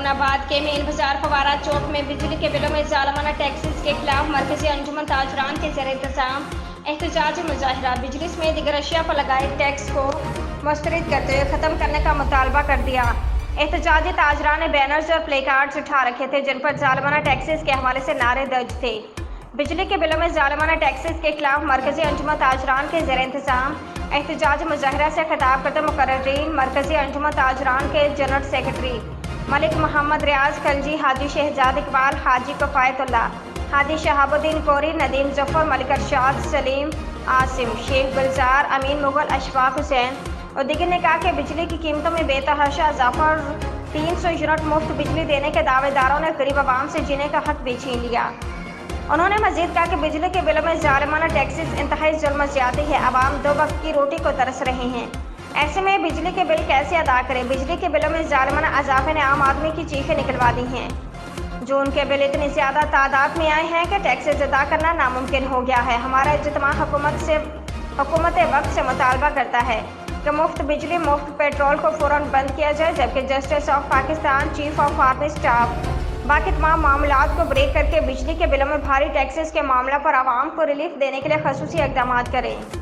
Town आबाद के main बाजार फवारा चौक में बिजली के बिलों में जालमाना टैक्सेस के खिलाफ मरकजी अंजुमन ताजरान के ज़रिए इंतजाम एहतजाजी मुजाहिरा। बिजली समेत दीगर अशिया पर लगाए टैक्स को मुस्तरद करते हुए ख़त्म करने का मुतालबा कर दिया। एहतजाजी ताजरान ने बैनर्स और प्ले कार्ड्स उठा रखे थे जिन पर जालमाना टैक्सेस के हवाले से नारे दर्ज थे। बिजली के बिलों में जालमाना टैक्सेस के खिलाफ मरकजी अंजुमन ताजरान के ज़रिए इंतजाम एहतजाजी मुजाहिरा से खिताब करते मुकर्ररीन मरकजी अंजुमन ताजरान के जनरल सेक्रेटरी मलिक मोहम्मद रियाज खलजी, हाजी शहजाद इकबाल, हाजी कफ़ायतुल्लाह, हाजी शहाबुद्दीन कोरी, नदीम जफर, मलिक अरशाद, सलीम आसिम, शेख गुलजार, अमीन मुगल, अशफाक हुसैन और दीगर ने कहा कि बिजली की कीमतों में बेतहाशा इजाफा और 300 यूनिट मुफ्त बिजली देने के दावेदारों ने गरीब आवाम से जीने का हक भी छीन लिया। उन्होंने मजीद कहा कि बिजली के बिलों में जालिमाना टैक्सेस इंतहाई जुल्म ज़्यादती है। आवाम दो वक्त की रोटी को तरस रहे हैं, ऐसे में बिजली के बिल कैसे अदा करें। बिजली के बिलों में जालिमाना इजाफे ने आम आदमी की चीखें निकलवा दी हैं। जो उनके बिल इतनी ज़्यादा तादाद में आए हैं कि टैक्सेस अदा करना नामुमकिन हो गया है। हमारा इज्तिमा हुकूमत वक्त से मुतालबा करता है कि मुफ्त बिजली, मुफ्त पेट्रोल को फ़ौरन बंद किया जाए, जबकि justice of Pakistan, chief of army staff बाकी तमाम मामलात को ब्रेक करके बिजली के बिलों में भारी टैक्सेस के मामला पर आवाम को रिलीफ देने के लिए खसूसी इक़दामात करें।